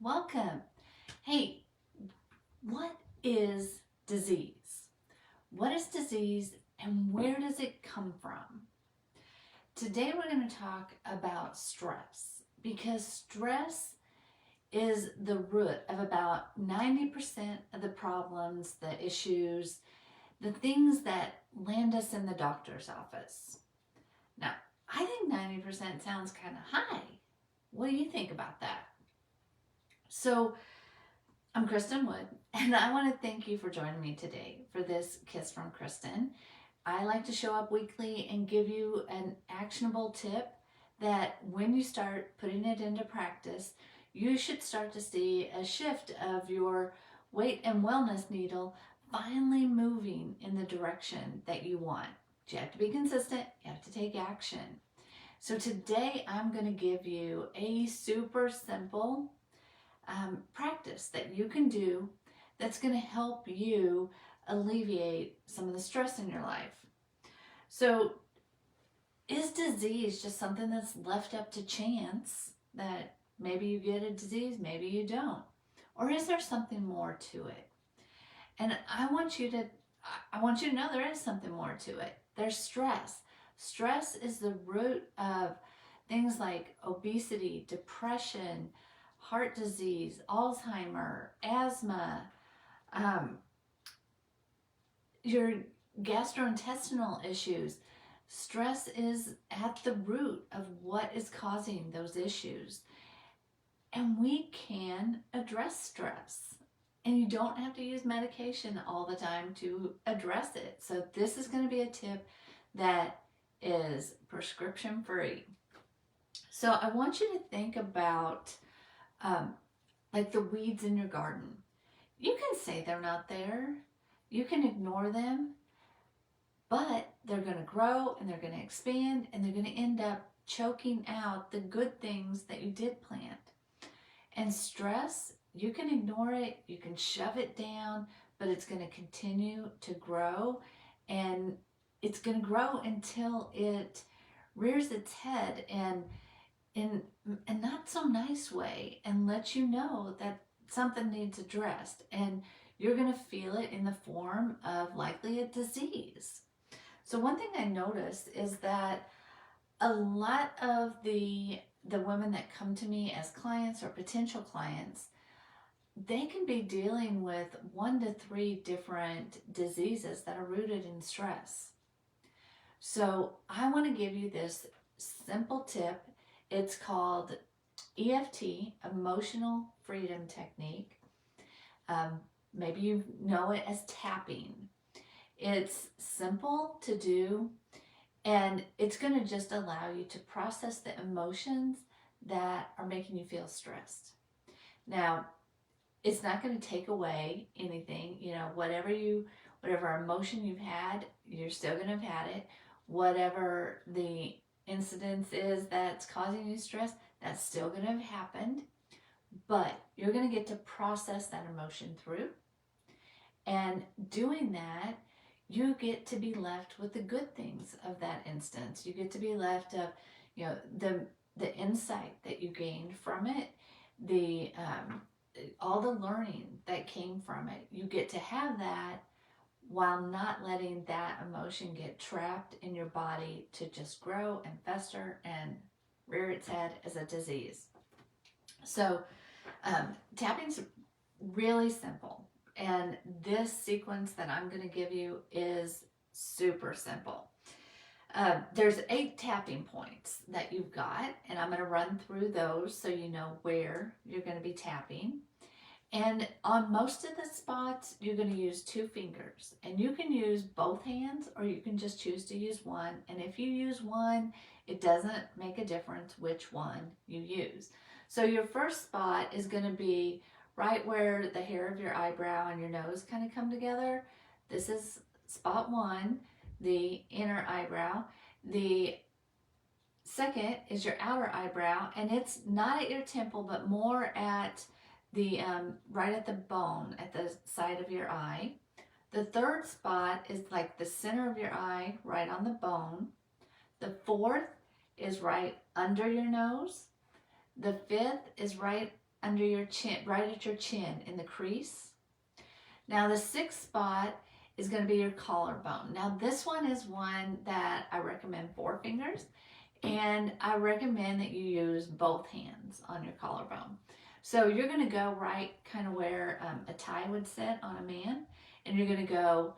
welcome. Hey, what is disease? What is disease and where does it come from? Today we're going to talk about stress because stress is the root of about 90% of the problems, the issues, the things that land us in the doctor's office. Now, I think 90% sounds kind of high. What do you think about that? So, I'm Kristin Wood, and I want to thank you for joining me today for this Kiss from Kristin. I like to show up weekly and give you an actionable tip that when you start putting it into practice, you should start to see a shift of your weight and wellness needle finally moving in the direction that you want. You have to be consistent, you have to take action. So today I'm going to give you a super simple practice that you can do that's going to help you alleviate some of the stress in your life. So, is disease just something that's left up to chance, that maybe you get a disease, maybe you don't? Or is there something more to it? And I want you to know there is something more to it. There's stress. Stress is the root of things like obesity, depression, heart disease, Alzheimer, asthma, your gastrointestinal issues. Stress is at the root of what is causing those issues. And we can address stress. And you don't have to use medication all the time to address it. So this is going to be a tip that is prescription free. So I want you to think about like the weeds in your garden. You can say they're not there. You can ignore them, but they're going to grow and they're going to expand and they're going to end up choking out the good things that you did plant. And stress, you can ignore it, you can shove it down, but it's going to continue to grow, and it's going to grow until it rears its head and in a not so nice way and lets you know that something needs addressed, and you're going to feel it in the form of likely a disease. So one thing I noticed is that a lot of the women that come to me as clients or potential clients, they can be dealing with 1 to 3 different diseases that are rooted in stress. So I want to give you this simple tip. It's called EFT, Emotional Freedom Technique. Maybe you know it as tapping. It's simple to do, and it's going to just allow you to process the emotions that are making you feel stressed. Now, it's not going to take away anything. Whatever emotion you've had, you're still going to have had it. Whatever the incidence is that's causing you stress, that's still going to have happened. But you're going to get to process that emotion through. And doing that, you get to be left with the good things of that instance. You get to be left of, the insight that you gained from it, the all the learning that came from it. You get to have that while not letting that emotion get trapped in your body to just grow and fester and rear its head as a disease. So tapping's really simple. And this sequence that I'm going to give you is super simple. There's 8 tapping points that you've got, and I'm going to run through those so you know where you're going to be tapping. And on most of the spots, you're going to use 2 fingers. And you can use both hands, or you can just choose to use one. And if you use one, it doesn't make a difference which one you use. So your first spot is going to be right where the hair of your eyebrow and your nose kind of come together. This is spot 1, the inner eyebrow. The second is your outer eyebrow, and it's not at your temple, but more at the right at the bone, at the side of your eye. The third spot is like the center of your eye, right on the bone. The fourth is right under your nose. The fifth is right under your chin, right at your chin in the crease. Now the 6th spot is going to be your collarbone. Now this one is one that I recommend 4 fingers, and I recommend that you use both hands on your collarbone. So you're going to go right kind of where a tie would sit on a man, and you're going to go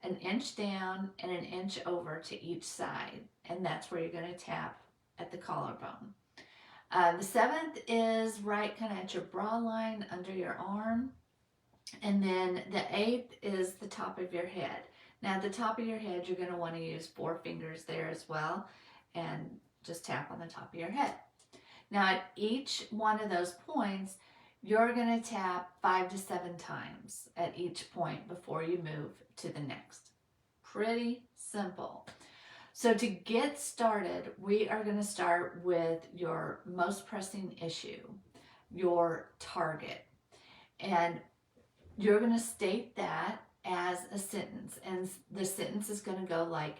an inch down and an inch over to each side, and that's where you're going to tap at the collarbone. The 7th is right kind of at your bra line under your arm. And then the 8th is the top of your head. Now at the top of your head, you're going to want to use 4 fingers there as well, and just tap on the top of your head. Now at each one of those points, you're going to tap 5 to 7 times at each point before you move to the next. Pretty simple. So to get started, we are going to start with your most pressing issue, your target. And you're going to state that as a sentence. And the sentence is going to go like,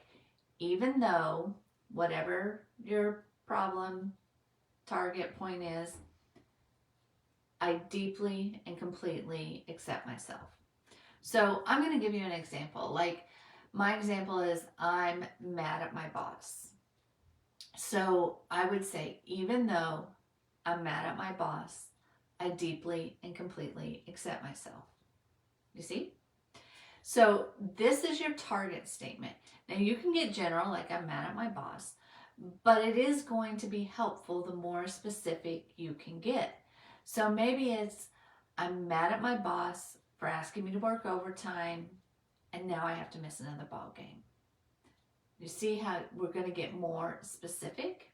even though whatever your problem target point is, I deeply and completely accept myself. So I'm going to give you an example. Like my example is, I'm mad at my boss. So I would say, even though I'm mad at my boss, I deeply and completely accept myself. You see? So this is your target statement. Now you can get general, like I'm mad at my boss, but it is going to be helpful the more specific you can get. So maybe it's, I'm mad at my boss for asking me to work overtime, and now I have to miss another ball game. You see how we're going to get more specific?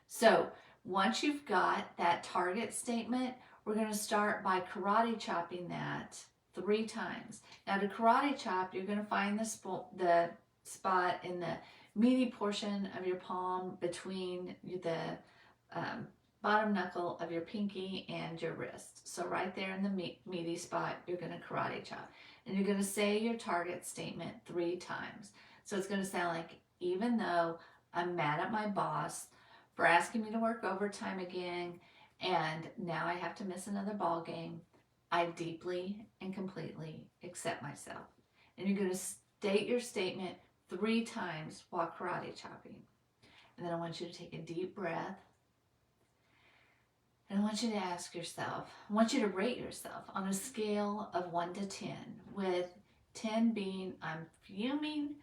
So once you've got that target statement, we're going to start by karate chopping that 3 times. Now to karate chop, you're going to find the spot in the meaty portion of your palm between the bottom knuckle of your pinky and your wrist. So right there in the meaty spot, you're going to karate chop. And you're going to say your target statement 3 times. So it's going to sound like, even though I'm mad at my boss for asking me to work overtime again, and now I have to miss another ball game, I deeply and completely accept myself. And you're going to state your statement 3 times while karate chopping. And then I want you to take a deep breath. And I want you to ask yourself, I want you to rate yourself on a scale of 1 to 10, with 10 being I'm fuming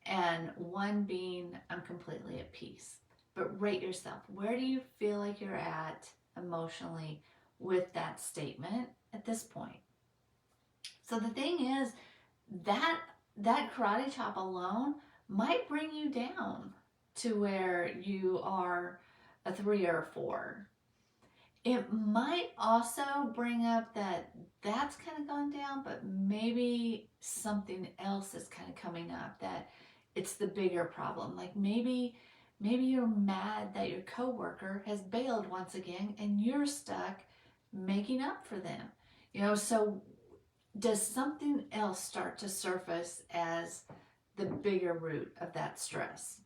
and 1 being I'm completely at peace. But rate yourself. Where do you feel like you're at emotionally with that statement at this point? So the thing is, that karate chop alone might bring you down to where you are a 3 or a 4. It might also bring up that that's kind of gone down, but maybe something else is kind of coming up, that it's the bigger problem. Like maybe you're mad that your coworker has bailed once again and you're stuck making up for them. You know, so does something else start to surface as the bigger root of that stress?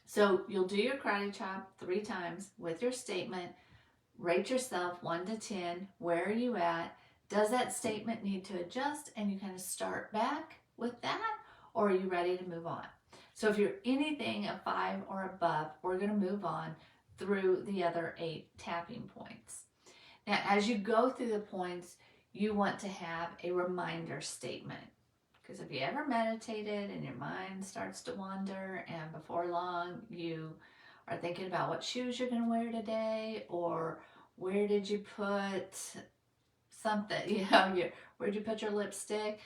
So you'll do your karate chop 3 times with your statement. Rate yourself 1 to 10. Where are you at? Does that statement need to adjust and you kind of start back with that? Or are you ready to move on? So if you're anything a 5 or above, we're going to move on through the other 8 tapping points. Now, as you go through the points, you want to have a reminder statement. Because if you ever meditated and your mind starts to wander, and before long you are thinking about what shoes you're going to wear today, or where did you put something, where did you put your lipstick?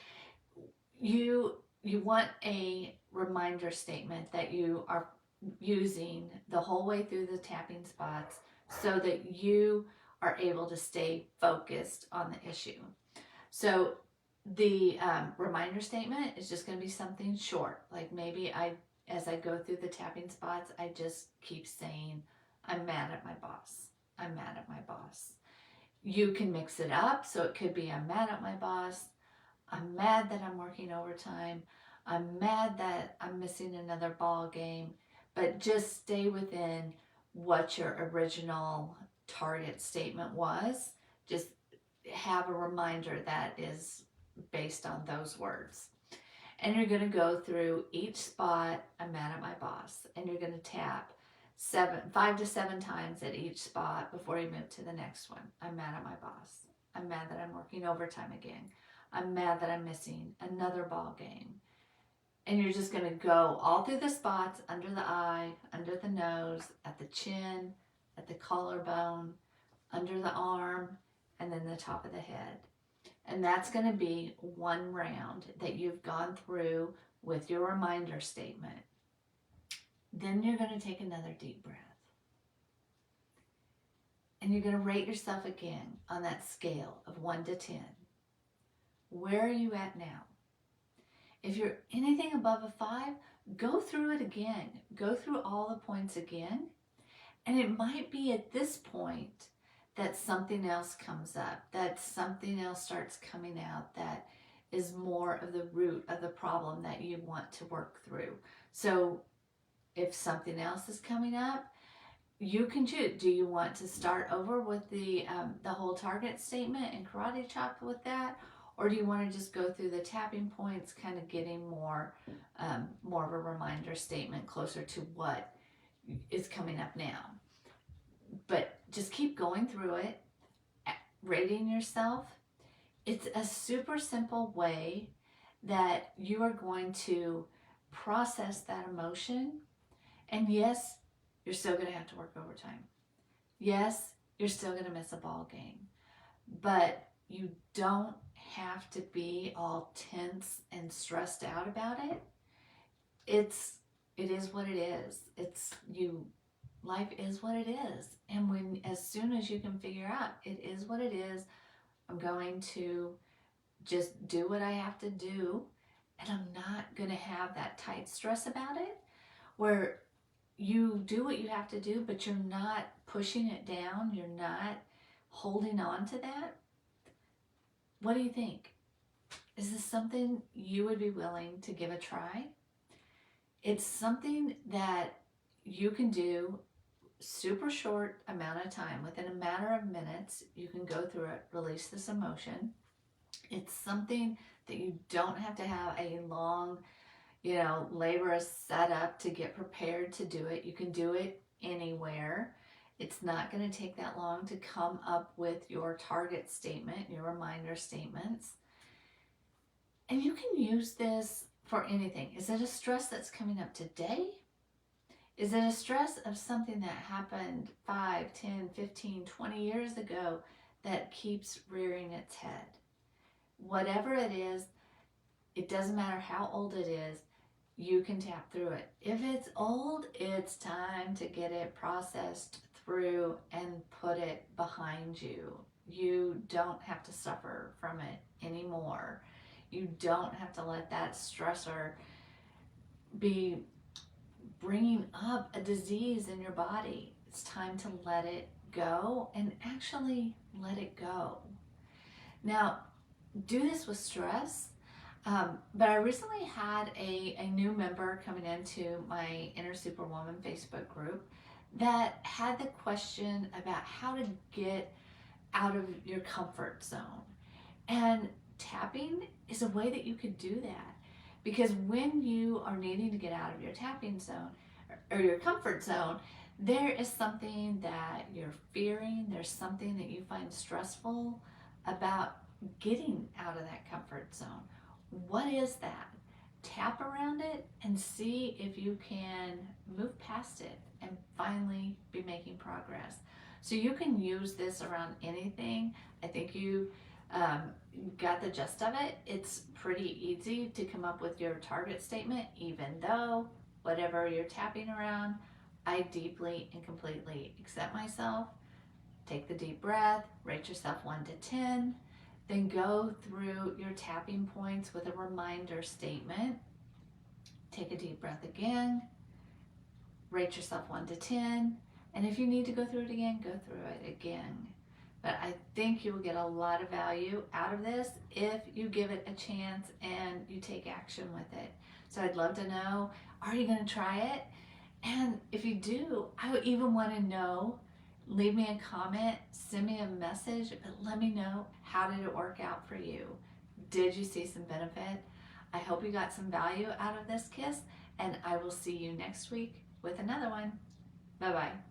You want a reminder statement that you are using the whole way through the tapping spots so that you are able to stay focused on the issue. So the reminder statement is just going to be something short. Like maybe as I go through the tapping spots, I just keep saying, I'm mad at my boss. I'm mad at my boss. You can mix it up. So it could be, I'm mad at my boss. I'm mad that I'm working overtime. I'm mad that I'm missing another ball game. But just stay within what your original target statement was. just have a reminder that is based on those words. And you're going to go through each spot, I'm mad at my boss, and you're going to tap 5 to 7 times at each spot before you move to the next one. I'm mad at my boss. I'm mad that I'm working overtime again. I'm mad that I'm missing another ball game. And you're just going to go all through the spots, under the eye, under the nose, at the chin, at the collarbone, under the arm, and then the top of the head. And that's going to be one round that you've gone through with your reminder statement. Then you're going to take another deep breath. And you're going to rate yourself again on that scale of 1 to 10. Where are you at now? If you're anything above a 5, go through it again. Go through all the points again. And it might be at this point that something else comes up, that something else starts coming out that is more of the root of the problem that you want to work through. So if something else is coming up, you can choose. Do you want to start over with the whole target statement and karate chop with that? Or do you want to just go through the tapping points, kind of getting more of a reminder statement closer to what is coming up now? But just keep going through it, rating yourself. It's a super simple way that you are going to process that emotion. And yes, you're still going to have to work overtime. Yes, you're still going to miss a ball game. But you don't have to be all tense and stressed out about it. It is what it is. Life is what it is. And as soon as you can figure out it is what it is, I'm going to just do what I have to do, and I'm not going to have that tight stress about it, where you do what you have to do, but you're not pushing it down. You're not holding on to that. What do you think? Is this something you would be willing to give a try? It's something that you can do super short amount of time. Within a matter of minutes, you can go through it, release this emotion. It's something that you don't have to have a long, laborious setup to get prepared to do it. You can do it anywhere. It's not going to take that long to come up with your target statement, your reminder statements. And you can use this for anything. Is it a stress that's coming up today? Is it a stress of something that happened 5, 10, 15, 20 years ago that keeps rearing its head? Whatever it is, it doesn't matter how old it is, you can tap through it. If it's old, it's time to get it processed through and put it behind you. You don't have to suffer from it anymore. You don't have to let that stressor be bringing up a disease in your body. It's time to let it go and actually let it go. Now, do this with stress. But I recently had a new member coming into my Inner Superwoman Facebook group that had the question about how to get out of your comfort zone. And tapping is a way that you could do that. Because when you are needing to get out of your tapping zone or your comfort zone, there is something that you're fearing, there's something that you find stressful about getting out of that comfort zone. What is that? Tap around it and see if you can move past it and finally be making progress. So you can use this around anything. I think you got the gist of it. It's pretty easy to come up with your target statement, even though whatever you're tapping around, I deeply and completely accept myself. Take the deep breath, rate yourself 1 to 10. Then go through your tapping points with a reminder statement. Take a deep breath again. Rate yourself 1 to 10. And if you need to go through it again, go through it again. But I think you will get a lot of value out of this if you give it a chance and you take action with it. So I'd love to know, are you going to try it? And if you do, I would even want to know, Leave me a comment, send me a message, but let me know, how did it work out for you? Did you see some benefit? I hope you got some value out of this kiss, and I will see you next week with another one. Bye-bye.